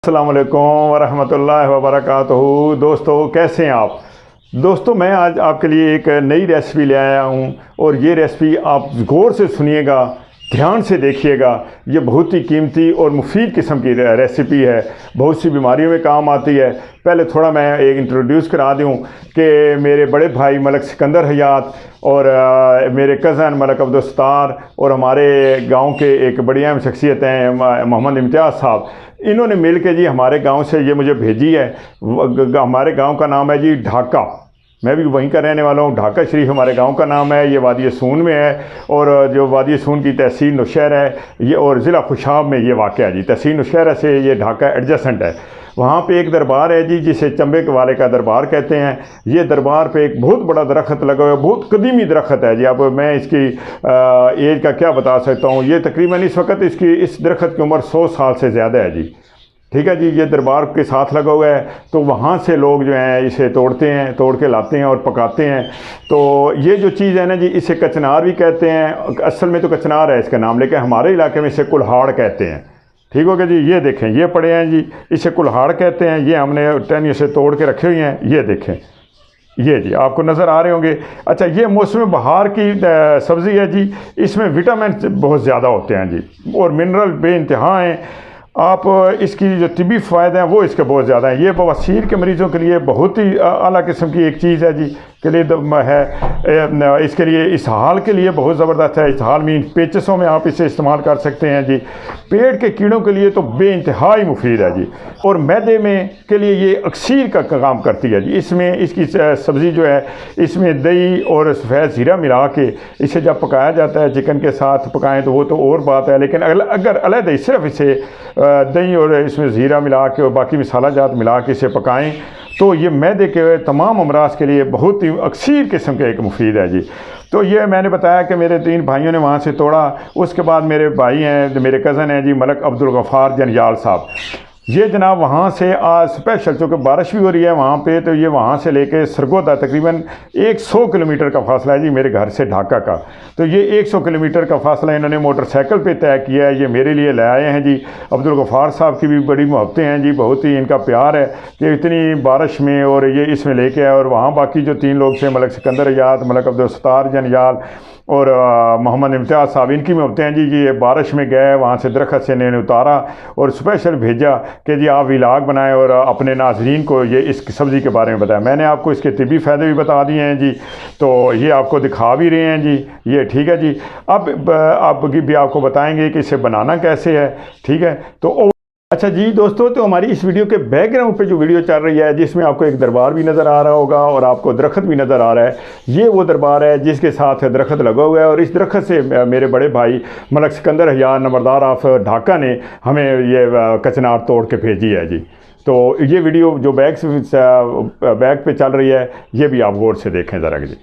अस्सलाम वालेकुम वरहमतुल्लाहि वबरकातुहू। दोस्तों कैसे हैं आप। दोस्तों मैं आज आपके लिए एक नई रेसिपी ले आया हूं और ये रेसिपी आप गौर से सुनिएगा, ध्यान से देखिएगा। ये बहुत ही कीमती और मुफीद किस्म की रेसिपी है, बहुत सी बीमारियों में काम आती है। पहले थोड़ा मैं एक इंट्रोड्यूस करा दूं कि मेरे बड़े भाई मलक सिकंदर हयात और मेरे कज़न मलक अब्दुल और हमारे गांव के एक बड़ी अहम शख्सियत हैं मोहम्मद इम्तियाज़ साहब, इन्होंने मिल के जी हमारे गांव से ये मुझे भेजी है। हमारे गांव का नाम है जी ढाका, मैं भी वहीं का रहने वाला हूँ। ढाका शरीफ हमारे गांव का नाम है। ये वादी सून में है और जो वादी सून की तहसील नौशहरा है ये, और ज़िला खुशाब में ये वाक़या है जी। तहसील नौशहरा से ये ढाका एडजेसेंट है। वहाँ पे एक दरबार है जी जिसे चंबे के वाले का दरबार कहते हैं। ये दरबार पे एक बहुत बड़ा दरख्त लगा हुआ है, बहुत कदीमी दरख्त है जी। अब मैं इसकी एज का क्या बता सकता हूँ। ये तकरीबन इस वक्त इस दरख्त की उम्र 100 साल से ज़्यादा है जी। ठीक है जी। ये दरबार के साथ लगा हुआ है, तो वहाँ से लोग जो हैं इसे तोड़ते हैं, तोड़ के लाते हैं और पकाते हैं। तो ये जो चीज़ है ना जी, इसे कचनार भी कहते हैं। असल में तो कचनार है इसका नाम, लेकिन हमारे इलाके में इसे कुल्हाड़ कहते हैं। ठीक हो गया जी। ये देखें, ये पड़े हैं जी, इसे कुल्हाड़ कहते हैं। ये हमने टहनियों से तोड़ के रखे हुए हैं। ये देखें, ये जी आपको नज़र आ रहे होंगे। अच्छा, ये मौसम बहार की सब्ज़ी है जी। इसमें विटामिन बहुत ज़्यादा होते हैं जी और मिनरल बेइंतहा हैं। आप इसकी जो तिबी फ़ायदे हैं वो इसके बहुत ज़्यादा हैं। ये बवासीर के मरीज़ों के लिए बहुत ही आला किस्म की एक चीज़ है जी, के लिए है। इसके लिए इसहाल के लिए बहुत ज़बरदस्त है। इसहाल मीन पेचसों में आप इसे इस्तेमाल कर सकते हैं जी। पेट के कीड़ों के लिए तो बेइंतहाई मुफीद है जी। और मैदे में के लिए ये अक्सीर का काम करती है जी। इसमें इसकी सब्ज़ी जो है, इसमें दही और सफ़ेद ज़ीरा मिला के इसे जब पकाया जाता है, चिकन के साथ पकाएं तो वो तो और बात है। लेकिन अगर अलग सिर्फ इसे दही और इसमें ज़ीरा मिला के और बाकी मसाला जात मिला के इसे पकाएं तो ये मैदे के तमाम अमराज के लिए बहुत ही अक्सीर किस्म के एक मुफीद है जी। तो ये मैंने बताया कि मेरे 3 भाइयों ने वहाँ से तोड़ा। उसके बाद मेरे भाई हैं, मेरे कज़न हैं जी मलक अब्दुल गफ़ार जनियाल साहब। ये जनाब वहाँ से आज स्पेशल, चूँकि बारिश भी हो रही है वहाँ पे, तो ये वहाँ से लेके सरगोदा तकरीबन 100 किलोमीटर का फासला है जी मेरे घर से ढाका का। तो ये 100 किलोमीटर का फासला इन्होंने मोटरसाइकिल पे तय किया है। ये मेरे लिए ले आए हैं जी। अब्दुल गफ़ार साहब की भी बड़ी मोहब्बतें हैं जी, बहुत ही इनका प्यार है कि इतनी बारिश में और ये इसमें लेके आए। और वहाँ बाकी जो 3 लोग थे, मलक सिकंदर हयात, मलक अब्दुल सत्तार जनियाल और मोहम्मद इम्तियाज़ साहब, इनकी मोहब्बतें हैं जी कि ये बारिश में गए, वहाँ से दरख्त से इन्होंने उतारा और स्पेशल भेजा कि जी आप व्लॉग बनाएं और अपने नाजरीन को ये इस सब्ज़ी के बारे में बताएं। मैंने आपको इसके तिबी फ़ायदे भी बता दिए हैं जी, तो ये आपको दिखा भी रहे हैं जी। ये ठीक है जी। अब आप भी आपको बताएंगे कि इसे बनाना कैसे है। ठीक है। तो अच्छा जी दोस्तों, तो हमारी इस वीडियो के बैकग्राउंड पे जो वीडियो चल रही है जिसमें आपको एक दरबार भी नज़र आ रहा होगा और आपको दरख्त भी नज़र आ रहा है, ये वो दरबार है जिसके साथ दरख्त लगा हुआ है। और इस दरख्त से मेरे बड़े भाई मलक सिकंदर हयात नंबरदार ऑफ ढाका ने हमें ये कचनार तोड़ के भेजी है जी। तो ये वीडियो जो बैक पे चल रही है ये भी आप गौर से देखें ज़रा जी।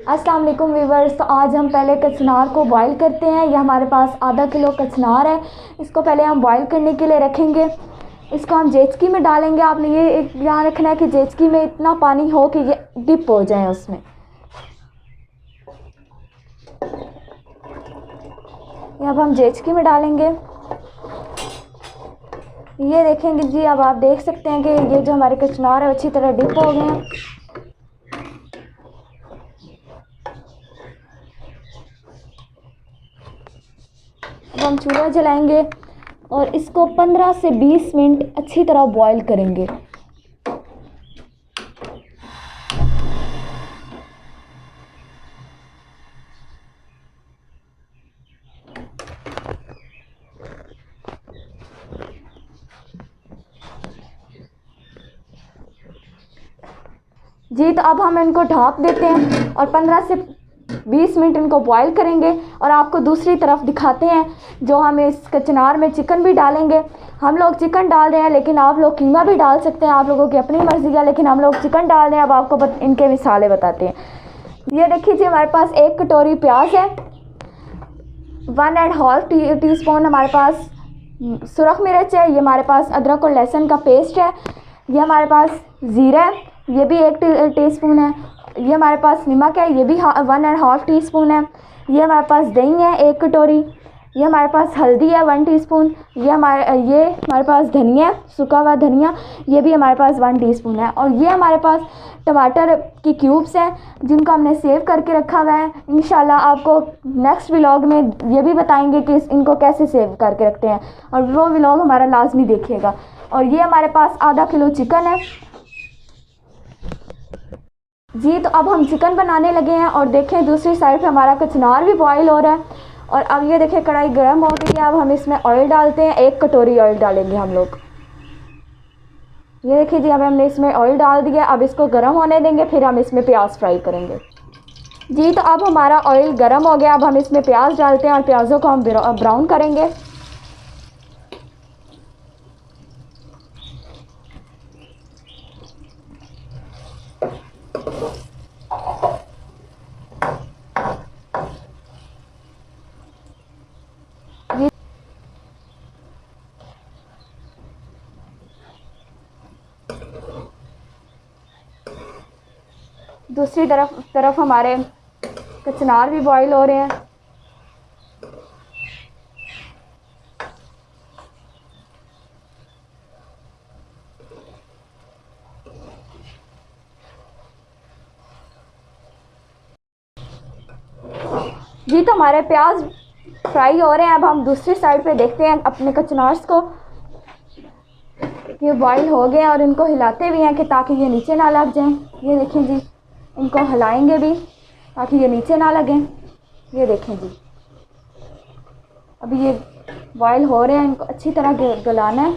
अस्सलाम वालेकुम व्यूवर्स। तो आज हम पहले कचनार को बॉईल करते हैं। ये हमारे पास आधा किलो कचनार है। इसको पहले हम बॉईल करने के लिए रखेंगे। इसको हम जेचकी में डालेंगे। आपने ये एक ध्यान रखना है कि जेचकी में इतना पानी हो कि ये डिप हो जाए उसमें। ये अब हम जेचकी में डालेंगे। ये देखेंगे जी, अब आप देख सकते हैं कि ये जो हमारे कचनार है अच्छी तरह डिप हो गए हैं। अब हम चूल्हा जलाएंगे और इसको 15 से 20 मिनट अच्छी तरह बॉईल करेंगे। जी तो अब हम इनको ढाँप देते हैं और 15 से 20 मिनट इनको बॉईल करेंगे। और आपको दूसरी तरफ दिखाते हैं जो हम इस कचनार में चिकन भी डालेंगे। हम लोग चिकन डाल रहे हैं, लेकिन आप लोग कीमा भी डाल सकते हैं, आप लोगों की अपनी मर्ज़ी है, लेकिन हम लोग चिकन डाल रहे हैं। अब आपको इनके मिसाले बताते हैं। ये देखिए जी, हमारे पास 1 कटोरी प्याज है, 1.5 टीस्पून हमारे पास सुरख मिर्च है, ये हमारे पास अदरक और लहसुन का पेस्ट है, ये हमारे पास ज़ीरा है, ये भी 1 टीस्पून है, ये हमारे पास नमक है, ये भी 1.5 टीस्पून है, ये हमारे पास दही है 1 कटोरी, ये हमारे पास हल्दी है 1 टीस्पून, ये हमारे पास धनिया है, सूखा हुआ धनिया, ये भी हमारे पास 1 टीस्पून है। और ये हमारे पास टमाटर की क्यूब्स हैं जिनको हमने सेव करके रखा हुआ है। इंशाल्लाह आपको नेक्स्ट व्लॉग में ये भी बताएंगे कि इनको कैसे सेव करके रखते हैं, और वो व्लॉग हमारा लाजमी देखिएगा। और ये हमारे पास आधा किलो चिकन है जी। तो अब हम चिकन बनाने लगे हैं, और देखें दूसरी साइड पे हमारा कचनार भी बॉईल हो रहा है। और अब ये देखें कढ़ाई गर्म हो गई है। अब हम इसमें ऑयल डालते हैं, 1 कटोरी ऑयल डालेंगे हम लोग। ये देखिए जी, अब हमने इसमें ऑयल डाल दिया। अब इसको गर्म होने देंगे, फिर हम इसमें प्याज फ्राई करेंगे जी। तो अब हमारा ऑयल गर्म हो गया। अब हम इसमें प्याज डालते हैं और प्याज़ों को हम ब्राउन करेंगे। दूसरी तरफ हमारे कचनार भी बॉईल हो रहे हैं। जी तो हमारे प्याज फ्राई हो रहे हैं। अब हम दूसरी साइड पे देखते हैं अपने कचनार्स को, ये बॉईल हो गए हैं, और इनको हिलाते भी हैं कि ताकि ये नीचे ना लग जाएं। ये देखें जी, इनको हिलाएंगे भी ताकि ये नीचे ना लगें। ये देखें जी, अभी ये बॉईल हो रहे हैं, इनको अच्छी तरह गलाना है।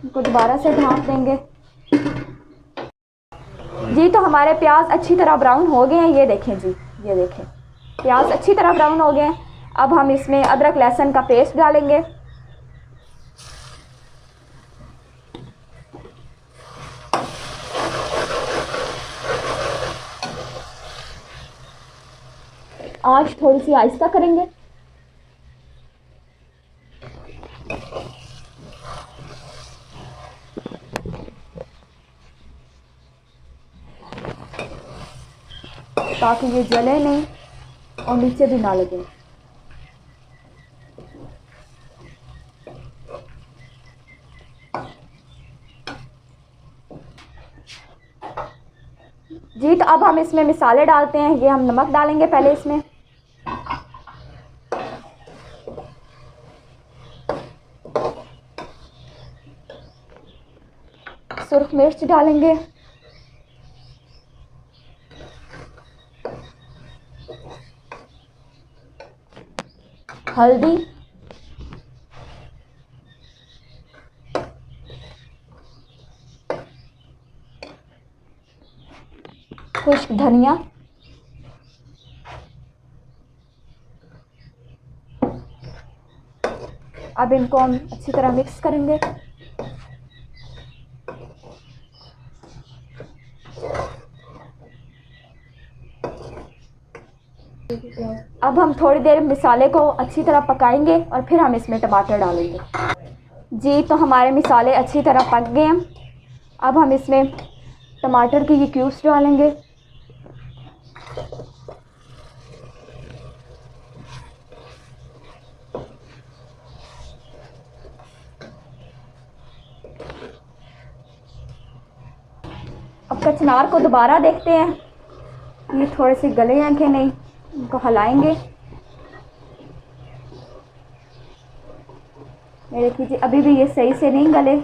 इनको दोबारा से ढाँप देंगे जी। तो हमारे प्याज अच्छी तरह ब्राउन हो गए हैं। ये देखें जी, ये देखें प्याज अच्छी तरह ब्राउन हो गए हैं। अब हम इसमें अदरक लहसुन का पेस्ट डालेंगे। आंच थोड़ी सी आहिस्ता करेंगे। ताकि ये जले नहीं और नीचे भी ना लगे। जी तो अब हम इसमें मसाले डालते हैं। ये हम नमक डालेंगे पहले इसमें, सुर्ख मिर्च डालेंगे, हल्दी, खुश्क धनिया, अब इनको हम अच्छी तरह मिक्स करेंगे। अब हम थोड़ी देर मसाले को अच्छी तरह पकाएंगे और फिर हम इसमें टमाटर डालेंगे जी। तो हमारे मसाले अच्छी तरह पक गए हैं। अब हम इसमें टमाटर की ये क्यूब्स डालेंगे। अब कचनार को दोबारा देखते हैं, ये थोड़े से गले हैं कि नहीं, इनको हिलाएंगे। ये देखिए अभी भी ये सही से नहीं गले,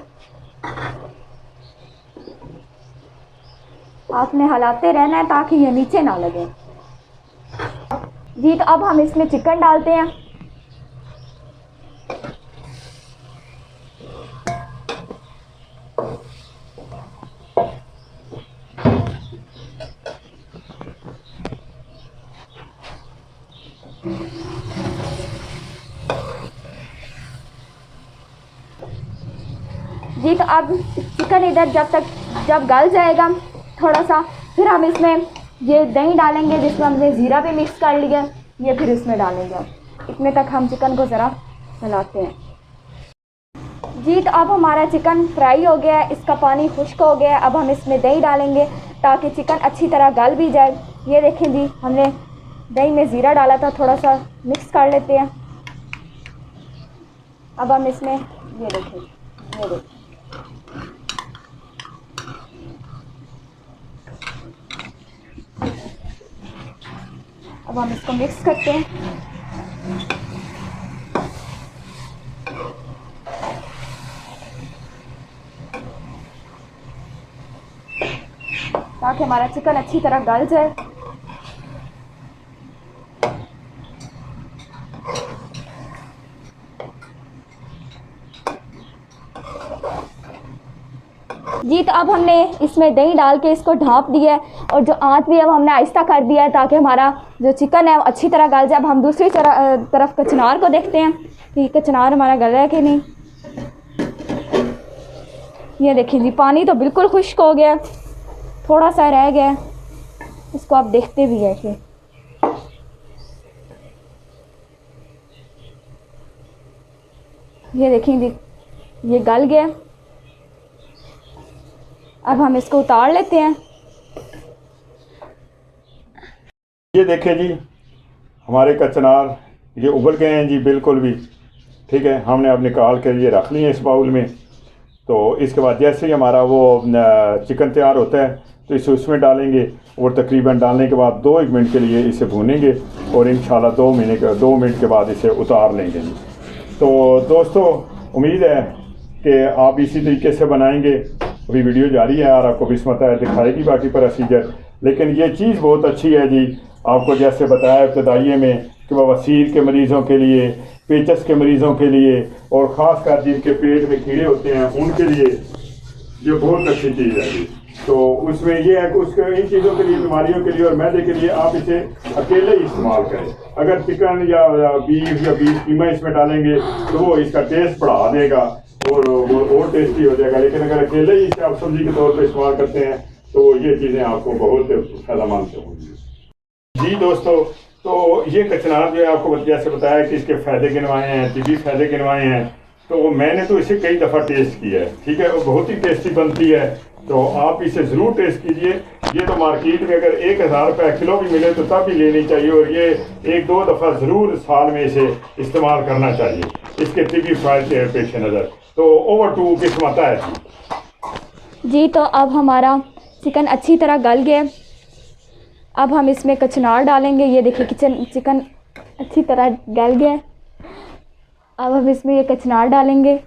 आपने हिलाते रहना है ताकि ये नीचे ना लगे जी। तो अब हम इसमें चिकन डालते हैं। जी तो अब चिकन इधर जब गल जाएगा थोड़ा सा, फिर हम इसमें ये दही डालेंगे जिसमें हमने ज़ीरा भी मिक्स कर लिया, ये फिर इसमें डालेंगे। इतने तक हम चिकन को ज़रा हिलाते हैं जी। तो अब हमारा चिकन फ्राई हो गया है, इसका पानी खुश्क हो गया है। अब हम इसमें दही डालेंगे ताकि चिकन अच्छी तरह गल भी जाए। ये देखें जी, हमने दही में ज़ीरा डाला था, थोड़ा सा मिक्स कर लेते हैं। अब हम इसमें ये देखें, अब हम इसको मिक्स करते हैं। ताकि हमारा चिकन अच्छी तरह गल जाए। जी, तो अब हमने इसमें दही डाल के इसको ढाँप दिया है और जो आंच भी अब हमने आहिस्ता कर दिया है ताकि हमारा जो चिकन है वो अच्छी तरह गल जाए। अब हम दूसरी तरफ कचनार को देखते हैं कि कचनार हमारा गल रहा है कि नहीं। ये देखिए जी, पानी तो बिल्कुल खुश्क हो गया, थोड़ा सा रह गया, इसको आप देखते भी हैं कि ये देखें जी, ये गल गया। अब हम इसको उतार लेते हैं। ये देखें जी, हमारे कचनार ये उबल गए हैं जी बिल्कुल भी। ठीक है, हमने अब निकाल कर ये रख लिए इस बाउल में। तो इसके बाद जैसे ही हमारा वो चिकन तैयार होता है तो इसे उसमें डालेंगे और तकरीबन डालने के बाद 2-1 मिनट के लिए इसे भूनेंगे और इंशाल्लाह 2 मिनट के बाद इसे उतार लेंगे। तो दोस्तों, उम्मीद है कि आप इसी तरीके से बनाएंगे। अभी वीडियो जारी है और आपको बिस्मत है दिखाएगी बाकी प्रोसीजर, लेकिन ये चीज़ बहुत अच्छी है जी। आपको जैसे बताया इब्तदाइये में कि वह बसीर के मरीज़ों के लिए, पेचस के मरीज़ों के लिए और ख़ास कर जिनके पेट में कीड़े होते हैं उनके लिए ये बहुत अच्छी चीज़ है जी। तो उसमें ये है कि उसके इन चीज़ों के लिए, बीमारियों के लिए और मैदे के लिए आप इसे अकेले ही इस्तेमाल करें। अगर चिकन या बीफ कीमा इसमें डालेंगे तो वो इसका टेस्ट बढ़ा देगा और वो और टेस्टी हो जाएगा। लेकिन अगर अकेले ही इसे आप सब्जी के तौर पर इस्तेमाल करते हैं तो ये चीज़ें आपको बहुत फ़ायदेमंद होंगी। जी दोस्तों, तो ये कचनार जो है आपको जैसे बताया कि इसके फ़ायदे गिनवाए हैं, तिब्बी फ़ायदे गिनवाए हैं। तो मैंने तो इसे कई दफ़ा टेस्ट किया है। ठीक है, और बहुत ही टेस्टी बनती है। तो आप इसे ज़रूर टेस्ट कीजिए। ये तो मार्केट में अगर 1000 रुपये किलो भी मिले तो तब भी लेनी चाहिए और ये 1-2 दफ़ा ज़रूर साल में इसे इस्तेमाल करना चाहिए इसके तिब्बी फ़ायदे के पेश नज़र। तो ओवर टू किस्मत है जी। तो अब हमारा चिकन अच्छी तरह गल गया। अब हम इसमें कचनार डालेंगे। ये देखिए चिकन अच्छी तरह गल गया। अब हम इसमें ये कचनार डालेंगे।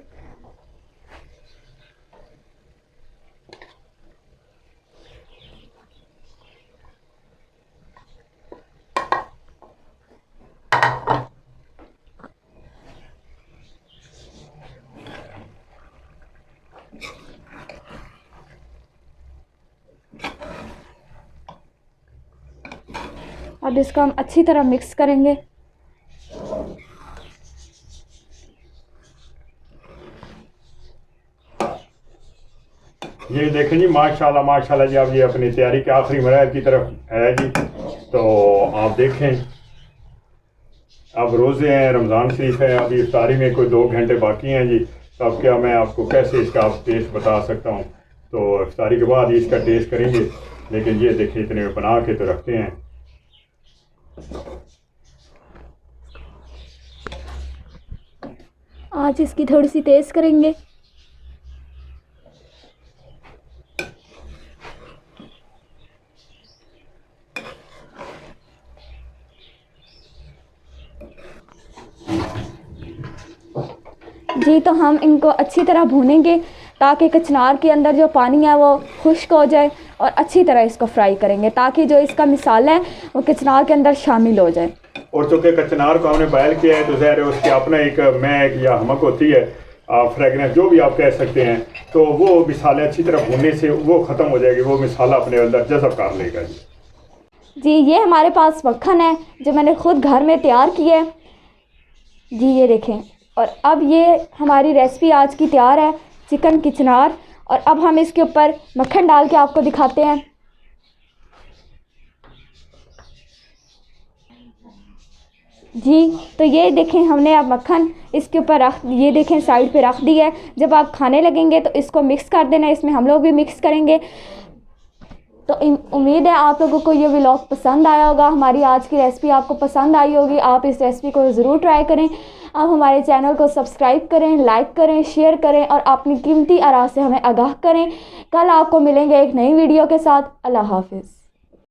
अब इसको हम अच्छी तरह मिक्स करेंगे। ये देखें जी, माशाल्लाह माशाल्लाह जी, अब ये अपनी तैयारी के आखिरी मरहल की तरफ है जी। तो आप देखें, अब रोज़े हैं, रमज़ान शरीफ है, अभी इफ्तारी में कोई 2 घंटे बाकी हैं जी। तो अब क्या मैं आपको कैसे इसका टेस्ट बता सकता हूँ। तो इफ्तारी के बाद ही इसका टेस्ट करेंगे। लेकिन ये देखिए, इतने में बना के तो रखते हैं। आज इसकी थोड़ी सी टेस्ट करेंगे। जी, तो हम इनको अच्छी तरह भूनेंगे ताकि कचनार के अंदर जो पानी है वो खुश्क हो जाए और अच्छी तरह इसको फ्राई करेंगे ताकि जो इसका मिसाला है वो कचनार के अंदर शामिल हो जाए। और चूँकि कचनार को हमने बॉयल किया है तो ज़ाहिर है उसकी अपना एक महक या हमक होती है, फ्रेगनेंस जो भी आप कह सकते हैं। तो वो मिसाले अच्छी तरह भूनने से वो ख़त्म हो जाएगी, वो मिसाला अपने अंदर जज़ब कर लेगा जी। ये हमारे पास मक्खन है जो मैंने ख़ुद घर में तैयार किया है जी। ये देखें, और अब ये हमारी रेसिपी आज की तैयार है, चिकन कचनार। और अब हम इसके ऊपर मक्खन डाल के आपको दिखाते हैं। जी, तो ये देखें, हमने अब मक्खन इसके ऊपर ये देखें साइड पे रख दिया है। जब आप खाने लगेंगे तो इसको मिक्स कर देना। इसमें हम लोग भी मिक्स करेंगे। तो उम्मीद है आप लोगों को ये व्लॉग पसंद आया होगा। हमारी आज की रेसिपी आपको पसंद आई होगी। आप इस रेसिपी को ज़रूर ट्राई करें। आप हमारे चैनल को सब्सक्राइब करें, लाइक करें, शेयर करें और अपनी कीमती आरा से हमें आगाह करें। कल आपको मिलेंगे एक नई वीडियो के साथ। अल्लाह हाफिज़।